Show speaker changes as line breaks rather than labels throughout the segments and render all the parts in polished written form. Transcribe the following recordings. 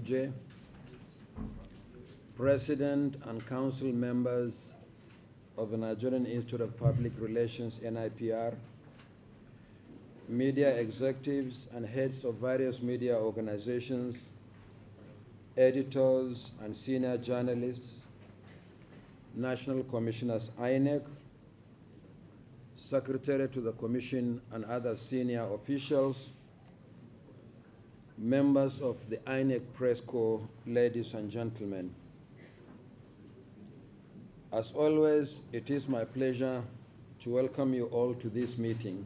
Kuje, President and Council members of the Nigerian Institute of Public Relations, NIPR, media executives and heads of various media organizations, editors and senior journalists, national commissioners, INEC, secretary to the commission and other senior officials, members of the INEC Press Corps, ladies and gentlemen. As always, it is my pleasure to welcome you all to this meeting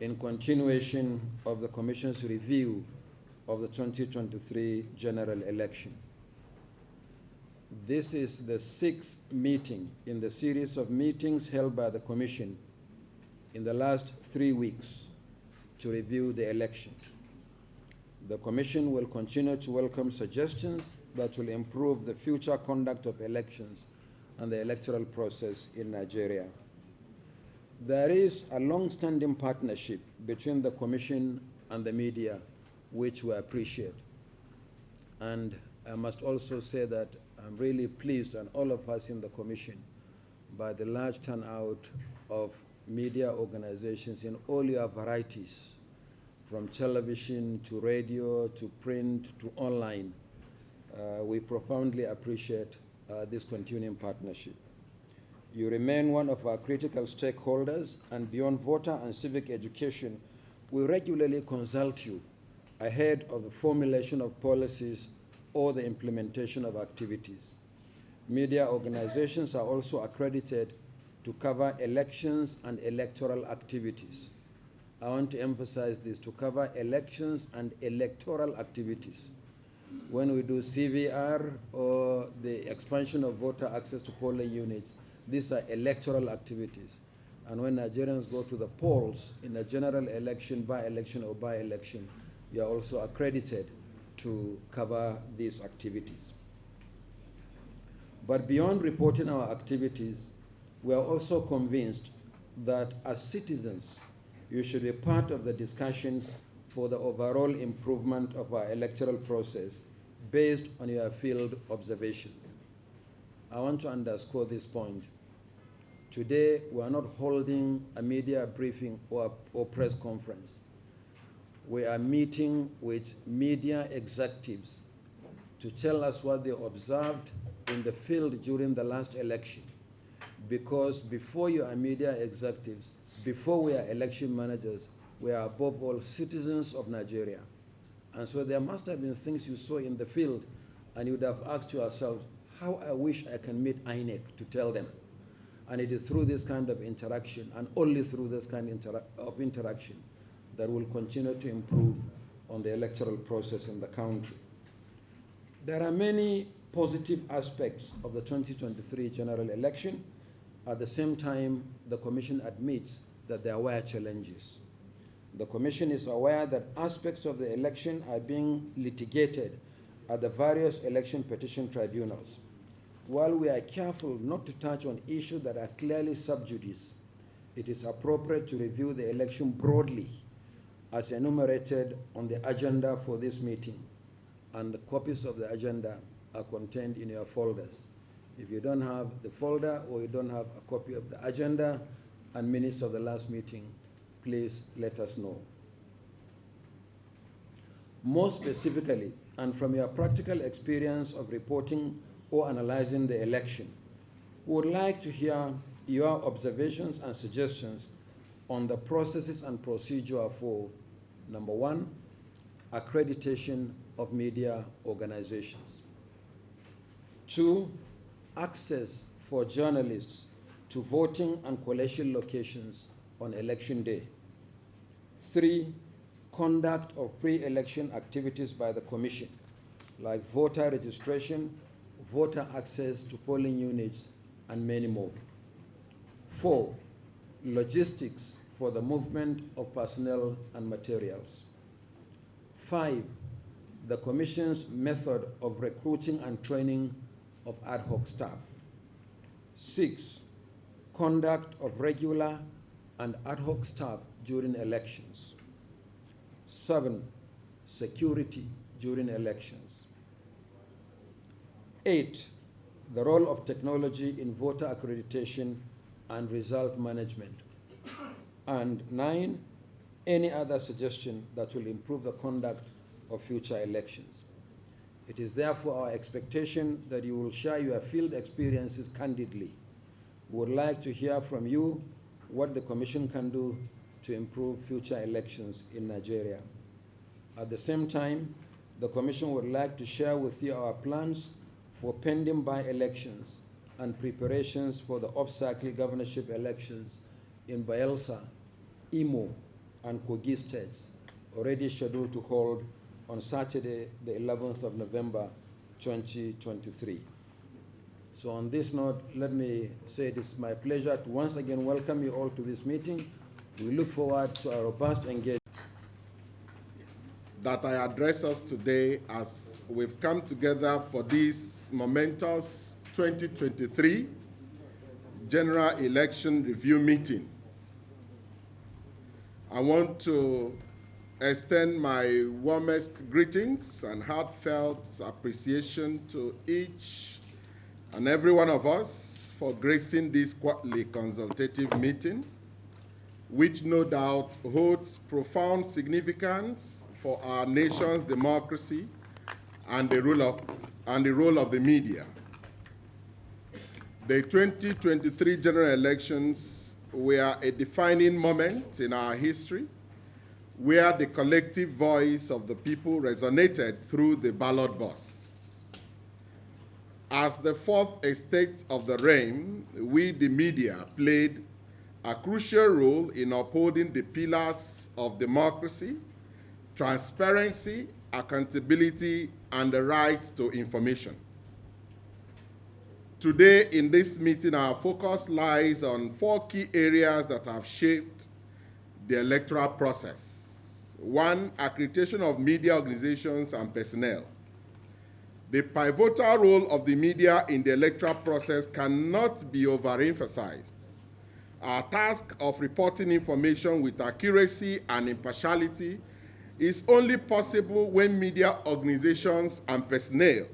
in continuation of the Commission's review of the 2023 general election. This is the 6th meeting in the series of meetings held by the Commission in the last 3 weeks to review the election. The Commission will continue to welcome suggestions that will improve the future conduct of elections and the electoral process in Nigeria. There is a long-standing partnership between the Commission and the media, which we appreciate. And I must also say that I'm really pleased, and all of us in the Commission, by the large turnout of media organizations in all your varieties, from television to radio to print to online. We profoundly appreciate this continuing partnership. You remain one of our critical stakeholders, and beyond voter and civic education, we regularly consult you ahead of the formulation of policies or the implementation of activities. Media organizations are also accredited to cover elections and electoral activities. I want to emphasize this, to cover elections and electoral activities. When we do CVR or the expansion of voter access to polling units, these are electoral activities. And when Nigerians go to the polls in a general election, by-election or by-election, you are also accredited to cover these activities. But beyond reporting our activities, we are also convinced that as citizens, you should be part of the discussion for the overall improvement of our electoral process based on your field observations. I want to underscore this point. Today, we are not holding a media briefing or press conference. We are meeting with media executives to tell us what they observed in the field during the last election. Because before you are media executives, before we are election managers, we are above all citizens of Nigeria. And so there must have been things you saw in the field, and you would have asked yourselves, how I wish I can meet INEC to tell them. And it is through this kind of interaction, and only through this kind of interaction, that will continue to improve on the electoral process in the country. There are many positive aspects of the 2023 general election. At the same time, the Commission admits that there were challenges. The Commission is aware that aspects of the election are being litigated at the various election petition tribunals. While we are careful not to touch on issues that are clearly sub judice, it is appropriate to review the election broadly as enumerated on the agenda for this meeting, and the copies of the agenda are contained in your folders. If you don't have the folder or you don't have a copy of the agenda and minutes of the last meeting, please let us know. More specifically, and from your practical experience of reporting or analyzing the election, we would like to hear your observations and suggestions on the processes and procedure for, number one, accreditation of media organizations. 2, access for journalists to voting and collation locations on election day. 3, conduct of pre-election activities by the Commission, like voter registration, voter access to polling units, and many more. 4, logistics for the movement of personnel and materials. 5, the Commission's method of recruiting and training of ad hoc staff. 6, conduct of regular and ad hoc staff during elections. 7, security during elections. 8, the role of technology in voter accreditation and result management. And 9, any other suggestion that will improve the conduct of future elections. It is therefore our expectation that you will share your field experiences candidly. We would like to hear from you what the Commission can do to improve future elections in Nigeria. At the same time, the Commission would like to share with you our plans for pending by-elections and preparations for the off-cycle governorship elections in Bayelsa, Imo, and Kogi states, already scheduled to hold on Saturday, the 11th of November, 2023. So on this note, let me say it is my pleasure to once again welcome you all to this meeting. We look forward to a robust engagement.
That I address us today as we've come together for this momentous 2023 General Election Review meeting. I want to extend my warmest greetings and heartfelt appreciation to each and every one of us for gracing this quarterly consultative meeting, which no doubt holds profound significance for our nation's democracy and the role of the media. The 2023 general elections were a defining moment in our history, where the collective voice of the people resonated through the ballot box. As the fourth estate of the realm, we, the media, played a crucial role in upholding the pillars of democracy, transparency, accountability, and the right to information. Today, in this meeting, our focus lies on 4 key areas that have shaped the electoral process. 1, accreditation of media organizations and personnel. The pivotal role of the media in the electoral process cannot be overemphasized. Our task of reporting information with accuracy and impartiality is only possible when media organizations and personnel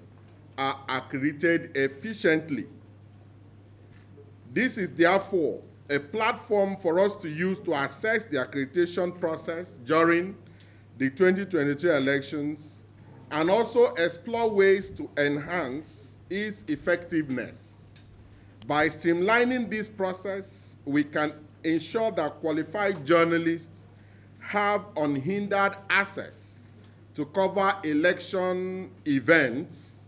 are accredited efficiently. This is therefore a platform for us to use to assess the accreditation process during the 2023 elections and also explore ways to enhance its effectiveness. By streamlining this process, we can ensure that qualified journalists have unhindered access to cover election events,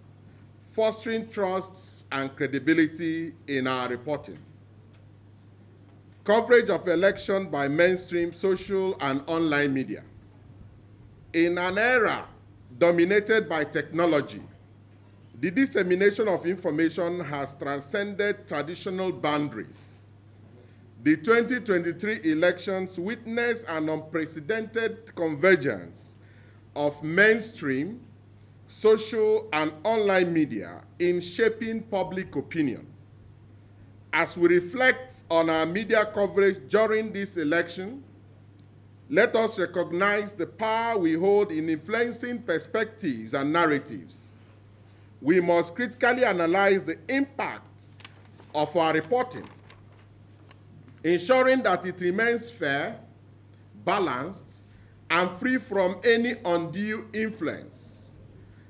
fostering trusts and credibility in our reporting. Coverage of election by mainstream social and online media. In an era dominated by technology, the dissemination of information has transcended traditional boundaries. The 2023 elections witnessed an unprecedented convergence of mainstream, social, and online media in shaping public opinion. As we reflect on our media coverage during this election, let us recognize the power we hold in influencing perspectives and narratives. We must critically analyze the impact of our reporting, ensuring that it remains fair, balanced, and free from any undue influence.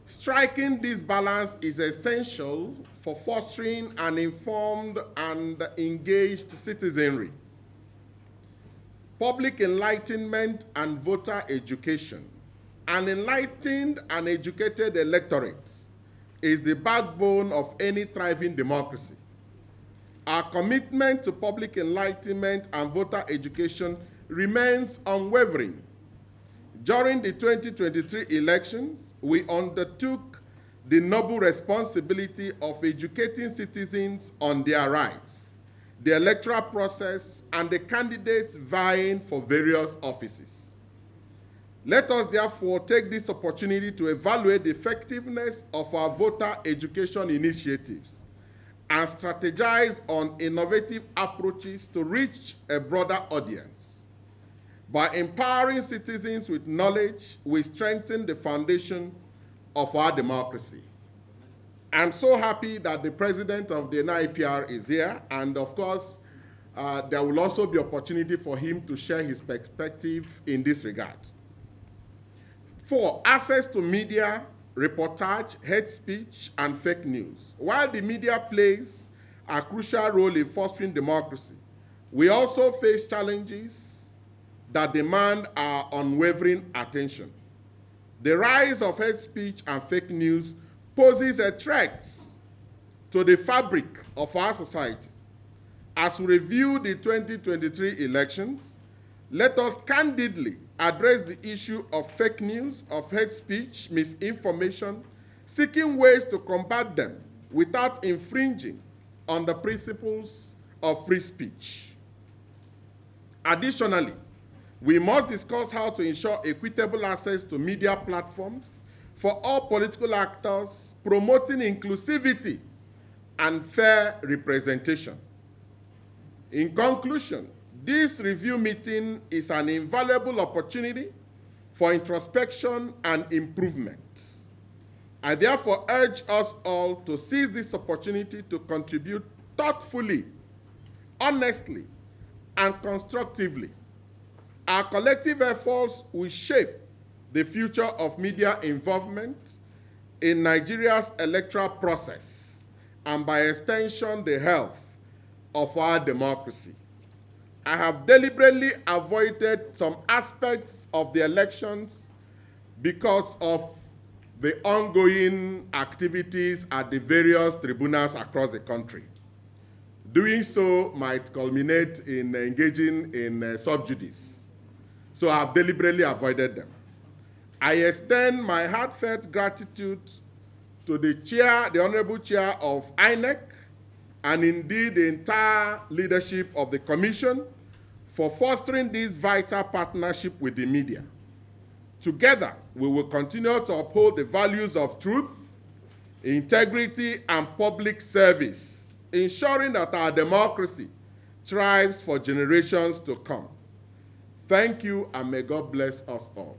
Striking this balance is essential for fostering an informed and engaged citizenry. Public enlightenment and voter education. An enlightened and educated electorate is the backbone of any thriving democracy. Our commitment to public enlightenment and voter education remains unwavering. During the 2023 elections, we undertook the noble responsibility of educating citizens on their rights, the electoral process, and the candidates vying for various offices. Let us therefore take this opportunity to evaluate the effectiveness of our voter education initiatives and strategize on innovative approaches to reach a broader audience. By empowering citizens with knowledge, we strengthen the foundation of our democracy. I'm so happy that the president of the NIPR is here, and of course, there will also be opportunity for him to share his perspective in this regard. 4, access to media, reportage, hate speech, and fake news. While the media plays a crucial role in fostering democracy, we also face challenges that demand our unwavering attention. The rise of hate speech and fake news poses a threat to the fabric of our society. As we review the 2023 elections, let us candidly address the issue of fake news, of hate speech, misinformation, seeking ways to combat them without infringing on the principles of free speech. Additionally, we must discuss how to ensure equitable access to media platforms for all political actors, promoting inclusivity and fair representation. In conclusion, this review meeting is an invaluable opportunity for introspection and improvement. I therefore urge us all to seize this opportunity to contribute thoughtfully, honestly, and constructively. Our collective efforts will shape the future of media involvement in Nigeria's electoral process and by extension, the health of our democracy. I have deliberately avoided some aspects of the elections because of the ongoing activities at the various tribunals across the country. Doing so might culminate in engaging in sub judice. So I have deliberately avoided them. I extend my heartfelt gratitude to the chair, the Honorable Chair of INEC, and indeed the entire leadership of the Commission for fostering this vital partnership with the media. Together, we will continue to uphold the values of truth, integrity, and public service, ensuring that our democracy thrives for generations to come. Thank you, and may God bless us all.